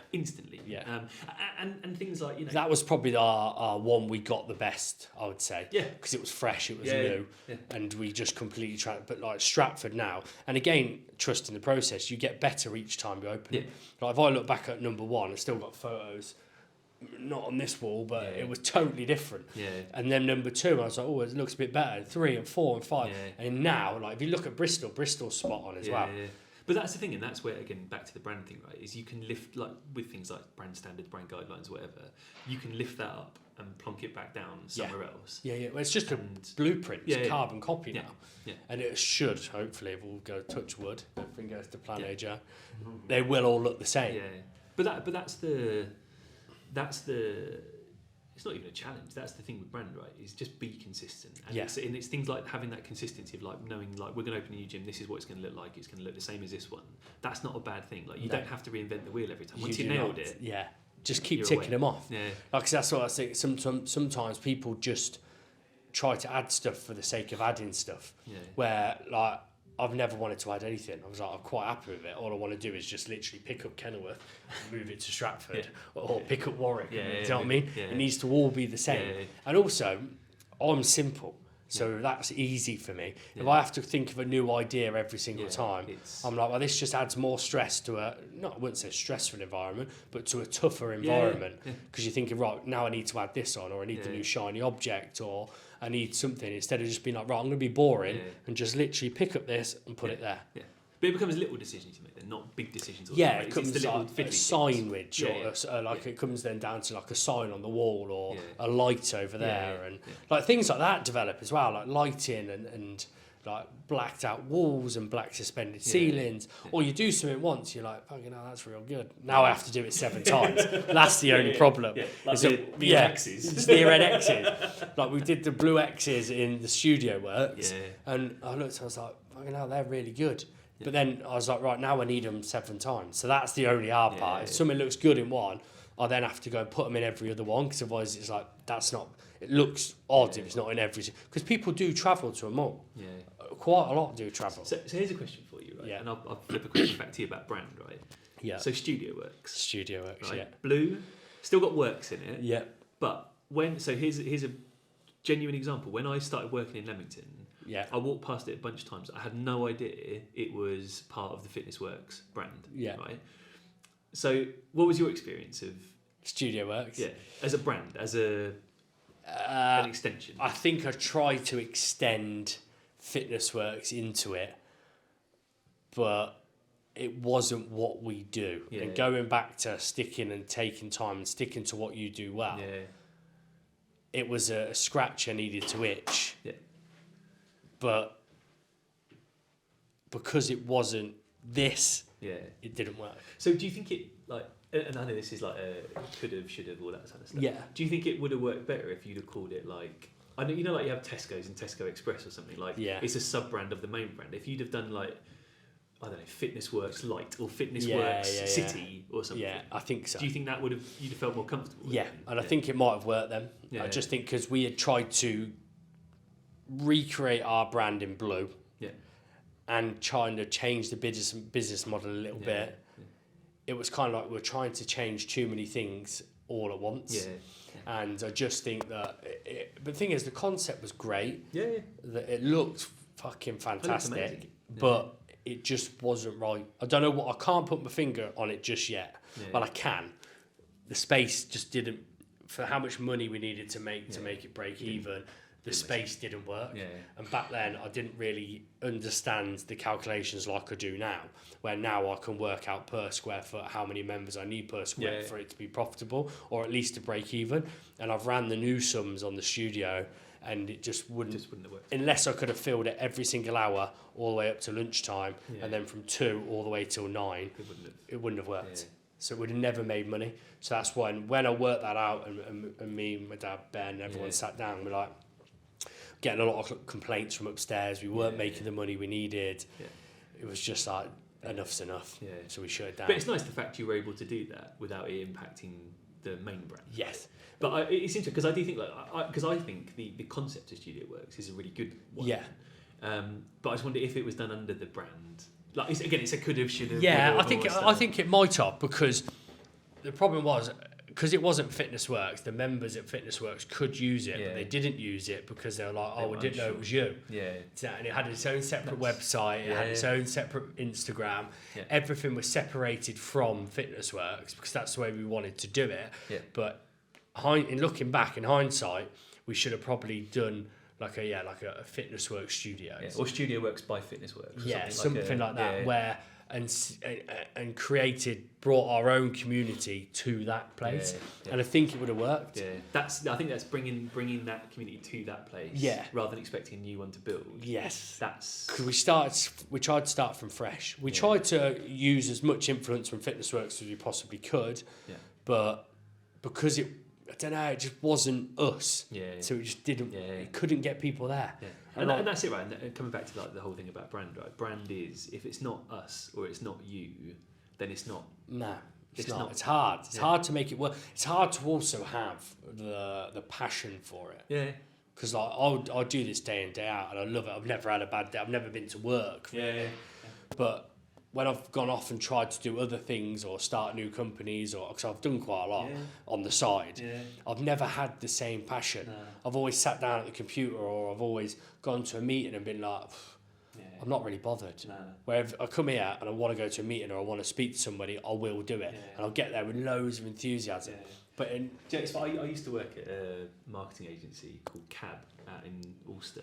Speaker 2: And things like,
Speaker 1: that was probably our one we got the best, I would say. Yeah. Because it was fresh, it was new, and we just completely tried. But like Stratford now, and again, trusting the process, you get better each time you open it. Like, if I look back at number 1, I've still got photos not on this wall, but it was totally different.
Speaker 2: Yeah.
Speaker 1: And then number 2, I was like, oh, it looks a bit better. 3 and 4 and 5. Yeah. And now, like, if you look at Bristol's spot on as well.
Speaker 2: Yeah. But that's the thing, and that's where, again, back to the brand thing, right, is you can lift, like, with things like brand standards, brand guidelines, whatever, you can lift that up and plonk it back down somewhere else.
Speaker 1: Yeah. Well, it's just a blueprint. It's carbon copy now. Yeah. And it should, hopefully, if we'll go touch wood, everything goes to plan A, Joe, they will all look the same.
Speaker 2: Yeah. But that's the it's not even a challenge. That's the thing with brand, right? Is just be consistent. And it's things like having that consistency of like knowing, like, we're going to open a new gym. This is what it's going to look like. It's going to look the same as this one. That's not a bad thing. Like, you don't have to reinvent the wheel every time. Once you nailed it,
Speaker 1: just keep ticking them off.
Speaker 2: Yeah.
Speaker 1: Like, 'cause that's what I think. Sometimes people just try to add stuff for the sake of adding stuff. Yeah. Where, like, I've never wanted to add anything. I was like, I'm quite happy with it. All I want to do is just literally pick up Kenilworth and move it to Stratford, or pick up Warwick. Do you know what I mean? Yeah. It needs to all be the same. Yeah. And also, I'm simple, so that's easy for me. Yeah. If I have to think of a new idea every single time, I'm like, well, this just adds more stress to I wouldn't say stressful environment, but to a tougher environment. Because you're thinking, right, now I need to add this on, or I need the new shiny object, or I need something, instead of just being like, right, I'm going to be boring and just literally pick up this and put it there. Yeah.
Speaker 2: But it becomes little decisions you make then, not big decisions.
Speaker 1: It comes like a signage, or it comes then down to like a sign on the wall, or a light over there, and like things like that develop as well, like lighting and like blacked out walls and black suspended ceilings. Or you do something once, you're like, fucking hell, that's real good. Now I have to do it 7 times. That's the only problem.
Speaker 2: Yeah. Like the X's.
Speaker 1: It's the red X's. Like, we did the blue X's in the studio Worx, and I looked, I was like, fucking hell, they're really good. But then I was like, right, now I need them 7 times. So that's the only hard part. If something looks good in one, I then have to go and put them in every other one, because otherwise it's like, that's not, it looks odd if it's not in every, because people do travel to a mall. Yeah. Quite a lot do travel.
Speaker 2: So here's a question for you, right? Yeah. And I'll flip a question back to you about brand, right? Yeah. So Studio Worx, right? Blue, still got Worx in it.
Speaker 1: Yeah.
Speaker 2: But here's a genuine example. When I started working in Leamington, I walked past it a bunch of times. I had no idea it was part of the Fitness Worx brand. Yeah. Right. So what was your experience of
Speaker 1: Studio Worx?
Speaker 2: Yeah. As a brand, as an extension.
Speaker 1: I think I tried to extend Fitness Worx into it, but it wasn't what we do. And going back to sticking and taking time and sticking to what you do well, it was a scratch I needed to itch. Yeah. But because it wasn't this, it didn't work.
Speaker 2: So do you think it, like, and I know this is like a could have, should have, all that kind of stuff.
Speaker 1: Yeah.
Speaker 2: Do you think it would have worked better if you'd have called it, like, I know, you know, like you have Tesco's and Tesco Express or something, like it's a sub-brand of the main brand. If you'd have done, like, I don't know, Fitness Worx Light or Fitness Worx City or something.
Speaker 1: Yeah, I think so.
Speaker 2: Do you think that you'd have felt more comfortable?
Speaker 1: Yeah, and I think it might have worked then. I just think because we had tried to recreate our brand in blue, and trying to change the business model a little bit. Yeah. It was kind of like we're trying to change too many things all at once. Yeah. And I just think that but the thing is, the concept was great. Yeah. That it looked fucking fantastic, but it just wasn't right. I don't know what, I can't put my finger on it just yet. Yeah. Well, I can. The space just didn't, for how much money we needed to make it break even. The space didn't work. Yeah. And back then, I didn't really understand the calculations like I do now, where now I can work out per square foot how many members I need per square for it to be profitable, or at least to break even. And I've ran the new sums on the studio, and it just wouldn't have worked. Unless I could have filled it every single hour, all the way up to lunchtime, and then from 2 all the way till 9, it wouldn't have worked. Yeah. So it would have never made money. So that's when I worked that out, and me and my dad, Ben, everyone sat down, we're like, getting a lot of complaints from upstairs. We weren't making the money we needed. Yeah. It was just like, enough's enough. Yeah. So we shut it down.
Speaker 2: But it's nice the fact you were able to do that without it impacting the main brand.
Speaker 1: Yes.
Speaker 2: But it's interesting, because I do think, because I think the concept of Studio Worx is a really good one. Yeah. But I just wonder if it was done under the brand. Like, it's a could have, should have.
Speaker 1: Yeah, I think it might have, because the problem was, because it wasn't Fitness Worx, the members at Fitness Worx could use it, but they didn't use it because they were like, we didn't know it was you. Yeah. And it had its own separate website, it had its own separate Instagram. Everything was separated from Fitness Worx because that's the way we wanted to do it. Yeah. But in looking back in hindsight, we should have probably done like a fitness work studio,
Speaker 2: or studio works by fitness works,
Speaker 1: something like that, where and brought our own community to that place, and I think it would have worked.
Speaker 2: I think that's bringing that community to that place, rather than expecting a new one to build. That's
Speaker 1: because we tried to start from fresh. We tried to use as much influence from fitness works as we possibly could, but because it just wasn't us. So it just didn't. It couldn't get people there.
Speaker 2: And that's it, right? And coming back to like the whole thing about brand, right? Brand is, if it's not us or it's not you, then it's not.
Speaker 1: No, it's not. It's hard. It's hard to make it work. It's hard to also have the passion for it.
Speaker 2: Yeah.
Speaker 1: Because like I'll do this day in day out, and I love it. I've never had a bad day. I've never been to work. But when I've gone off and tried to do other things or start new companies, or because I've done quite a lot on the side, I've never had the same passion. I've always sat down at the computer, or I've always gone to a meeting and been like, I'm not really bothered. Where if I come here and I want to go to a meeting or I want to speak to somebody, I will do it, and I'll get there with loads of enthusiasm. But
Speaker 2: I used to work at a marketing agency called Cab out in Ulster.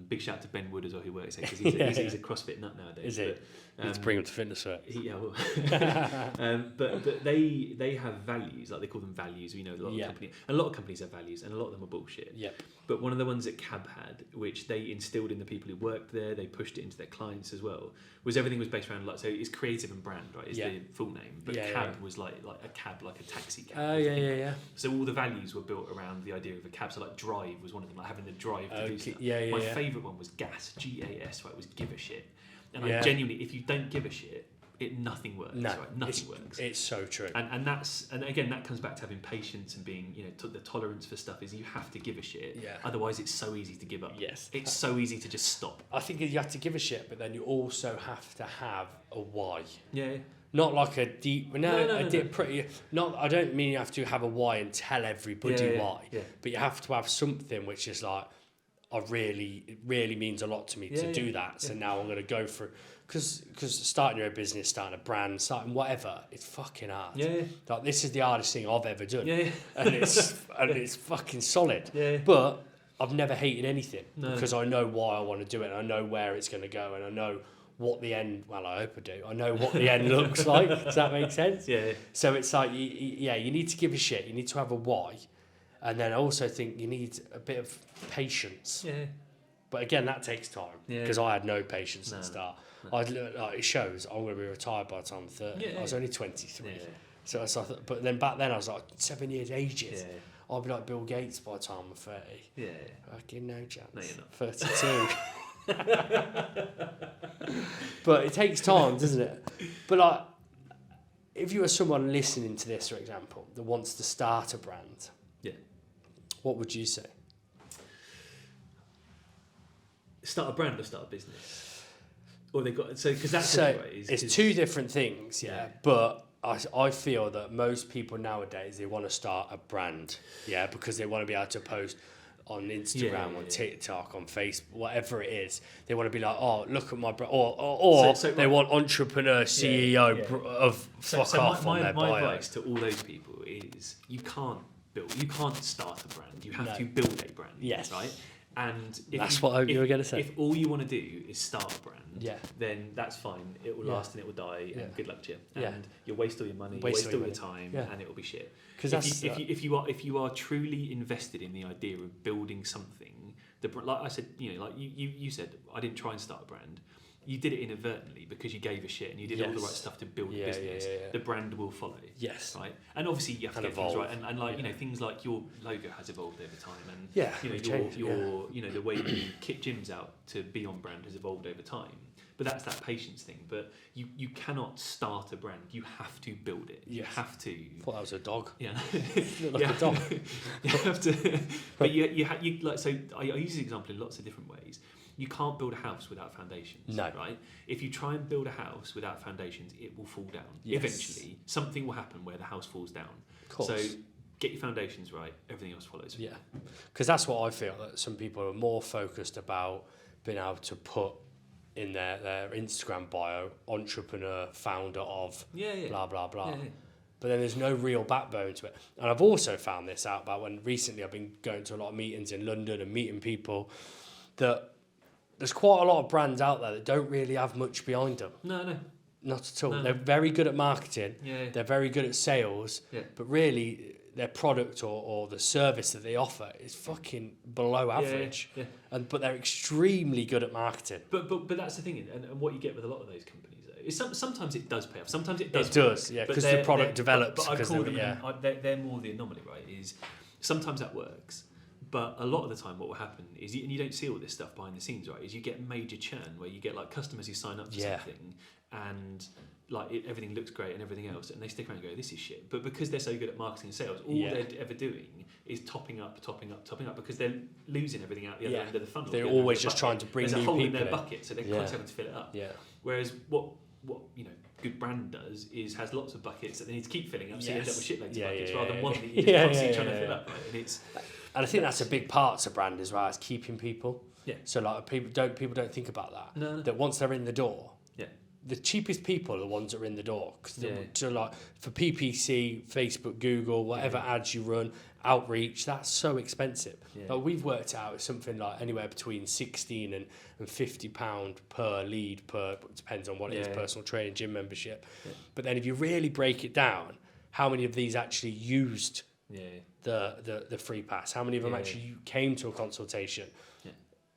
Speaker 2: Big shout out to Ben Wood as well, who works there, because he's a CrossFit nut nowadays.
Speaker 1: Is he? Let's bring him to fitness work.
Speaker 2: But they have values, like they call them values. A lot of companies have values, and a lot of them are bullshit. But one of the ones that Cab had, which they instilled in the people who worked there, they pushed it into their clients as well, was everything was based around so it's creative and brand, right? Is the full name. But Cab was like a cab, like a taxi cab. So all the values were built around the idea of a cab. So like drive was one of them, like having the drive to do stuff. My favourite one was gas, GAS, right? It was give a shit. And I genuinely, if you don't give a shit, nothing works. Nothing works.
Speaker 1: It's so true.
Speaker 2: And again, that comes back to having patience and being, the tolerance for stuff is you have to give a shit. Otherwise, it's so easy to give up. It's so easy to just stop.
Speaker 1: I think you have to give a shit, but then you also have to have a why.
Speaker 2: Yeah.
Speaker 1: Not like a deep. Not. I don't mean you have to have a why and tell everybody why. But you have to have something which is like, it really means a lot to me to do that. So now I'm going to go for. Because starting your own business, starting a brand, starting whatever, it's fucking hard. Like this is the hardest thing I've ever done. And it's fucking solid. But I've never hated anything because I know why I want to do it, and I know where it's going to go, and I know what the end. Well, I hope I do. I know what the end looks like. Does that make sense? So it's like you need to give a shit. You need to have a why, and then I also think you need a bit of patience. But again, that takes time because I had no patience at the start. It shows I'm going to be retired by the time I'm 30. I was only 23. So but then back then I was like 7 years ages. I'll be like Bill Gates by the time I'm 30. Fucking no chance.
Speaker 2: No, you're not.
Speaker 1: 32. But it takes time, doesn't it? But like, if you were someone listening to this, for example, that wants to start a brand, what would you say?
Speaker 2: Start a brand or start a business? Or they got because that's
Speaker 1: it's two different things, But I feel that most people nowadays they want to start a brand, because they want to be able to post on Instagram, on TikTok, on Facebook, whatever it is. They want to be like, oh, look at my brand, or they want entrepreneur, CEO of fuck off on their bio.
Speaker 2: My advice to all those people is you can't start a brand. You have to build a brand. Right. And
Speaker 1: that's what you were going to say.
Speaker 2: If all you want to do is start a brand, then that's fine. It will last and it will die. And good luck to you. And you'll waste all your money, waste all your time, and it will be shit. Because if you are truly invested in the idea of building something, like I said, like you said, I didn't try and start a brand. You did it inadvertently because you gave a shit and you did all the right stuff to build a business. The brand will follow. Right. And obviously you have to get things right. And like things like your logo has evolved over time, and your the way you kit gyms out to be on brand has evolved over time. But that's that patience thing. But you cannot start a brand. You have to build it. You have to.
Speaker 1: I thought that was a dog.
Speaker 2: Yeah.
Speaker 1: Like a dog.
Speaker 2: You have to. But you like so. I use this example in lots of different ways. You can't build a house without foundations, right? If you try and build a house without foundations, it will fall down. Eventually, something will happen where the house falls down.
Speaker 1: Of course.
Speaker 2: So get your foundations right, everything else follows.
Speaker 1: Yeah, because that's what I feel, that some people are more focused about being able to put in their Instagram bio, entrepreneur, founder of, blah, blah, blah. but then there's no real backbone to it. And I've also found this out about when recently I've been going to a lot of meetings in London and meeting people, that there's quite a lot of brands out there that don't really have much behind them.
Speaker 2: No.
Speaker 1: Not at all.
Speaker 2: No.
Speaker 1: They're very good at marketing.
Speaker 2: Yeah.
Speaker 1: They're very good at sales.
Speaker 2: Yeah.
Speaker 1: But really, their product or the service that they offer is fucking below average.
Speaker 2: Yeah.
Speaker 1: But they're extremely good at marketing.
Speaker 2: But that's the thing, and what you get with a lot of those companies is sometimes it does pay off. Sometimes it does.
Speaker 1: It does, yeah, because the product develops.
Speaker 2: But I call them, they're more the anomaly, right? Is sometimes that works. But a lot of the time what will happen is, and you don't see all this stuff behind the scenes, right, is you get major churn where you get like customers who sign up for something and like everything looks great and everything else, and they stick around and go, this is shit. But because they're so good at marketing and sales, all they're ever doing is topping up because they're losing everything out the other end of the funnel.
Speaker 1: They're always just trying to bring new people in.
Speaker 2: There's a hole in their bucket, so they're constantly having to fill it up.
Speaker 1: Yeah.
Speaker 2: Whereas what good brand does is has lots of buckets that they need to keep filling up, so you end up with shitloads of buckets rather than one that you're just constantly trying to fill up. Right?
Speaker 1: And I think that's a big part of brand as well, is keeping people.
Speaker 2: Yeah.
Speaker 1: So like people don't think about that.
Speaker 2: No.
Speaker 1: That once they're in the door, the cheapest people are the ones that are in the door. So like for PPC, Facebook, Google, whatever ads you run, outreach, that's so expensive.
Speaker 2: Yeah.
Speaker 1: Like we've worked out it's something like anywhere between £16 and £50 per lead depends on what it is, personal training, gym membership. Yeah. But then if you really break it down, how many of these actually used the free pass? How many of them actually came to a consultation?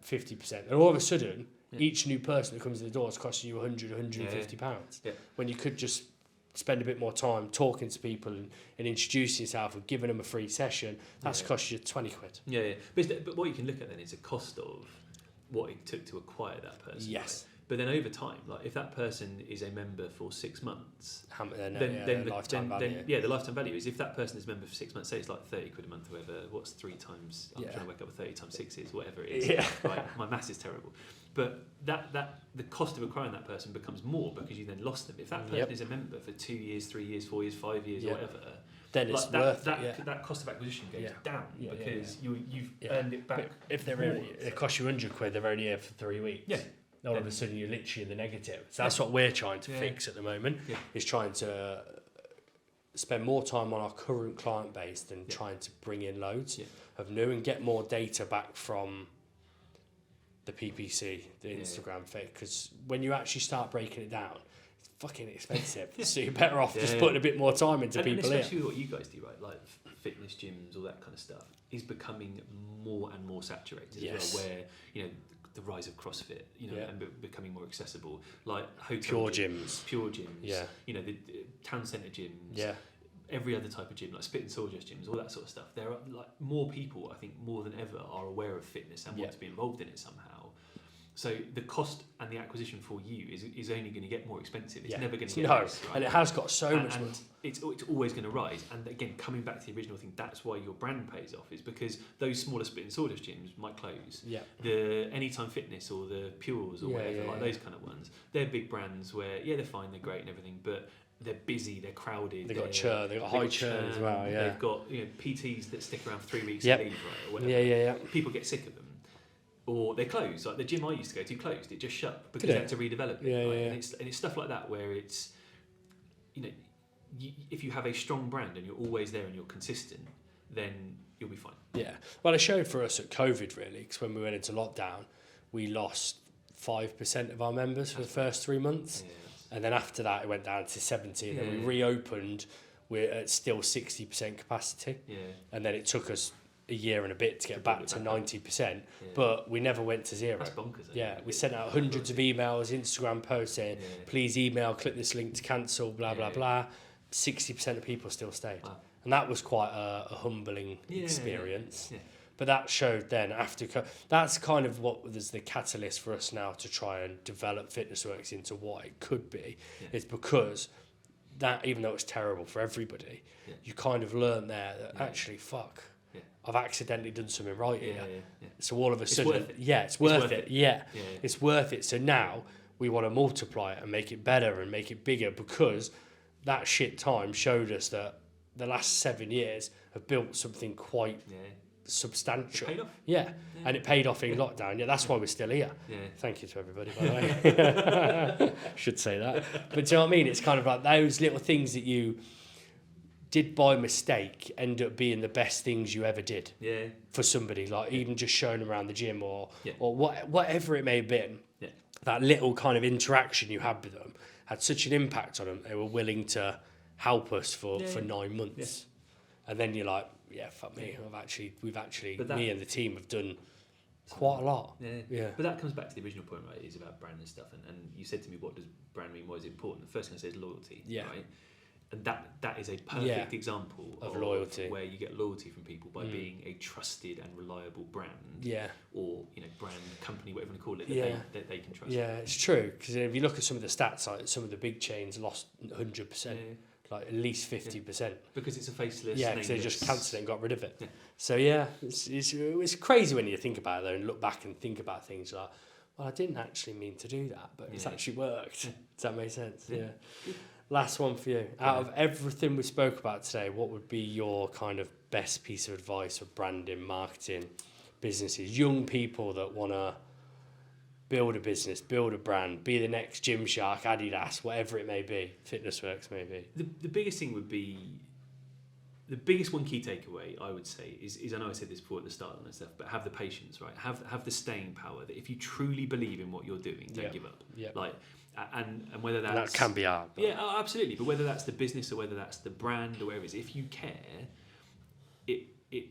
Speaker 1: 50%. And all of a sudden, each new person that comes in the door is costing you £100, £150.
Speaker 2: Yeah.
Speaker 1: When you could just spend a bit more time talking to people and introducing yourself and giving them a free session, that's cost you 20 quid.
Speaker 2: Yeah. But what you can look at then is the cost of what it took to acquire that person.
Speaker 1: Yes.
Speaker 2: Right? But then over time, like if that person is a member for 6 months,
Speaker 1: then the lifetime value.
Speaker 2: The lifetime value is if that person is a member for 6 months, say it's like 30 quid a month, or whatever, what's 3 times, I'm trying to work out what 30 times 6 is, whatever it is.
Speaker 1: Yeah.
Speaker 2: Right? My maths is terrible. But that the cost of acquiring that person becomes more because you then lost them. If that person is a member for 2 years, 3 years, 4 years, 5 years, or whatever,
Speaker 1: then it's worth it.
Speaker 2: That cost of acquisition goes down because you've earned it back.
Speaker 1: But if it costs you 100 quid, they're only here for 3 weeks.
Speaker 2: Yeah.
Speaker 1: All of a sudden you're literally in the negative. So that's what we're trying to fix at the moment, is trying to spend more time on our current client base than trying to bring in loads of new and get more data back from the PPC, the Instagram feed. Because when you actually start breaking it down, it's fucking expensive. So you're better off just putting a bit more time into people
Speaker 2: and especially what you guys do, right? Like fitness gyms, all that kind of stuff, is becoming more and more saturated as well, where, the rise of CrossFit, and becoming more accessible, like hotel
Speaker 1: pure gyms,
Speaker 2: the town centre gyms, every other type of gym, like spit and sawdust gyms, all that sort of stuff. There are like more people, I think, more than ever, are aware of fitness and want to be involved in it somehow. So the cost and the acquisition for you is only going to get more expensive. It's never going to get less, right?
Speaker 1: And it has got so much.
Speaker 2: And it's always going to rise. And again, coming back to the original thing, that's why your brand pays off, is because those smaller spit and sawdust gyms might close. Yeah. The Anytime Fitness or the Pures or whatever, like those kind of ones, they're big brands where they're fine, they're great and everything, but they're busy, they're crowded.
Speaker 1: They've got churn, they've got high churn as well. Yeah.
Speaker 2: They've got PTs that stick around for 3 weeks and leave, right, or whatever.
Speaker 1: Yeah.
Speaker 2: People get sick of them. Or they close. Like the gym I used to go to closed. It just shut because they had to redevelop it. And it's stuff like that where it's, if you have a strong brand and you're always there and you're consistent, then you'll be fine. Yeah.
Speaker 1: Well, it showed for us at COVID, really, because when we went into lockdown, we lost 5% of our members for the first 3 months. Yeah. And then after that, it went down to 70. And then we reopened, we're at still 60% capacity. Yeah. And then it took us a year and a bit to get back to 90%, but we never went to zero.
Speaker 2: That's bonkers.
Speaker 1: We sent out hundreds of emails, Instagram posts saying, please email, click this link to cancel, blah, blah, blah. 60% of people still stayed. Wow. And that was quite a humbling experience. Yeah. But that showed then that's kind of what was the catalyst for us now to try and develop FitnessWorks into what it could be. It's because that, even though it's terrible for everybody, you kind of learn there that actually, fuck, I've accidentally done something right here. So all of a sudden, it's worth it. It's worth it. So now we want to multiply it and make it better and make it bigger, because that shit time showed us that the last 7 years have built something quite substantial.
Speaker 2: It paid off.
Speaker 1: And it paid off in lockdown. That's why we're still here. Thank you to everybody, by the way. Should say that. But do you know what I mean? It's kind of like those little things that you did by mistake end up being the best things you ever did for somebody, like even just showing them around the gym or whatever it may have been. That little kind of interaction you had with them had such an impact on them. They were willing to help us for 9 months. And then you're like, fuck me, we've actually me and the team have done quite a lot.
Speaker 2: But that comes back to the original point, right? Is about brand and stuff. And you said to me, what does brand mean? What is important? The first thing I say is loyalty, right? And that is a perfect example of loyalty, where you get loyalty from people by being a trusted and reliable brand, or brand company, whatever you want to call it, that they can trust.
Speaker 1: Yeah, it's true, because if you look at some of the stats, like some of the big chains lost 100%. Like at least 50%.
Speaker 2: Because it's a faceless.
Speaker 1: Yeah, because they just cancelled it and got rid of it. So it's crazy when you think about it though, and look back and think about things like, well, I didn't actually mean to do that, but it's actually worked. Does that make sense? Yeah. Last one for you. Out of everything we spoke about today, what would be your kind of best piece of advice for branding, marketing, businesses, young people that want to build a business, build a brand, be the next Gymshark, Adidas, whatever it may be, Fitness Worx maybe?
Speaker 2: The biggest thing would be, the biggest one key takeaway I would say is I know I said this before at the start and stuff, but have the patience, right? Have the staying power, that if you truly believe in what you're doing, don't give up. Like, and whether that's...
Speaker 1: And that can be hard.
Speaker 2: But... Yeah, absolutely. But whether that's the business or whether that's the brand or whatever it is, if you care, it if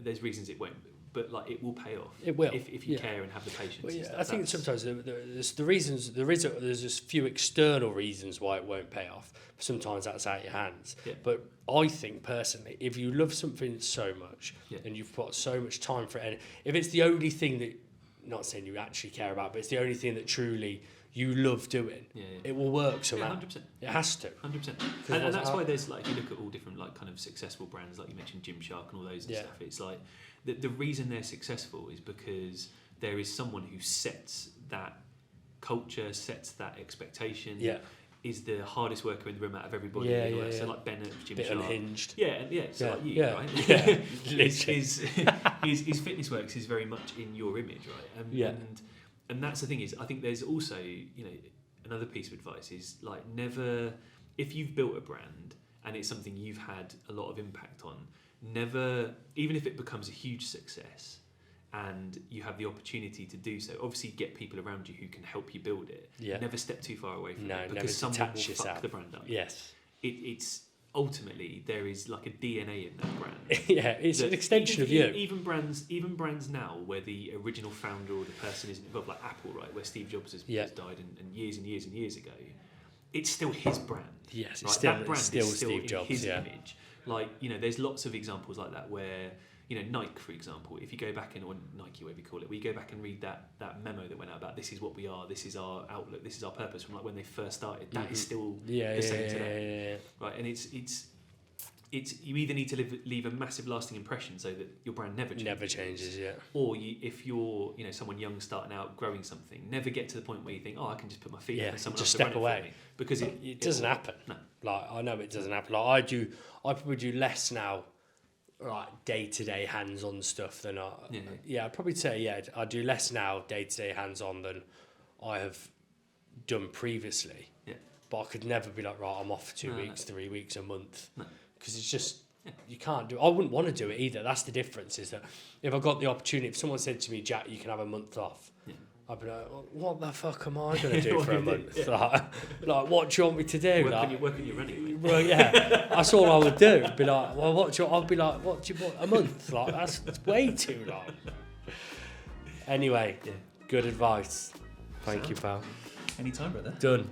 Speaker 2: there's reasons it won't, but like it will pay off.
Speaker 1: It will
Speaker 2: if you care and have the patience.
Speaker 1: Well, I think sometimes there's the reasons. There's just few external reasons why it won't pay off. Sometimes that's out of your hands. But I think personally, if you love something so much and you've put so much time for it, and if it's the only thing that, not saying you actually care about, but it's the only thing that truly you love doing, it will work somehow.
Speaker 2: 100%.
Speaker 1: It has to.
Speaker 2: 100%. And that's why there's like, you look at all different like kind of successful brands, like you mentioned Gymshark and all those and stuff. It's like the reason they're successful is because there is someone who sets that culture, sets that expectation. Is the hardest worker in the room out of everybody. So like Ben at Gymshark.
Speaker 1: Bit unhinged.
Speaker 2: So like you, right? His Fitness Worx is very much in your image, right? And that's the thing is, I think there's also, another piece of advice is like never, if you've built a brand and it's something you've had a lot of impact on, never, even if it becomes a huge success and you have the opportunity to do so, obviously get people around you who can help you build it. Never step too far away from it, because someone will fuck the brand up. It's ultimately, there is like a DNA in that brand.
Speaker 1: It's an extension of you.
Speaker 2: Even brands now where the original founder or the person isn't involved, like Apple, right, where Steve Jobs has died and years and years and years ago, it's still his brand.
Speaker 1: Yes,
Speaker 2: right?
Speaker 1: it's still Steve Jobs.
Speaker 2: His image. Like, there's lots of examples like that where, Nike, for example, if you go back or Nike, whatever you call it, we go back and read that memo that went out about this is what we are, this is our outlook, this is our purpose from like when they first started. That is still the same today. Right, and it's you either need to leave a massive lasting impression so that your brand never changes, or if you're someone young starting out growing something, never get to the point where you think, I can just put my feet up and someone
Speaker 1: just
Speaker 2: else
Speaker 1: step away,
Speaker 2: because
Speaker 1: it doesn't happen.
Speaker 2: No,
Speaker 1: like I know it doesn't happen. Like I probably do less now, right, day-to-day hands-on stuff than I'd probably say I do less now day-to-day hands-on than I have done previously. But I could never be like, right, I'm off for 2 weeks, 3 weeks, a month. Because it's just, you can't do it. I wouldn't want to do it either. That's the difference, is that if I got the opportunity, if someone said to me, Jack, you can have a month off, I'd be like, what the fuck am I going to do for a month? Like, what do you want me to do?
Speaker 2: Work on your running.
Speaker 1: Well, that's all I would do. Be like, well, I'd be like, what do you want, a month? Like, that's way too long. Anyway, good advice. Thank you, pal.
Speaker 2: Anytime, brother.
Speaker 1: Done.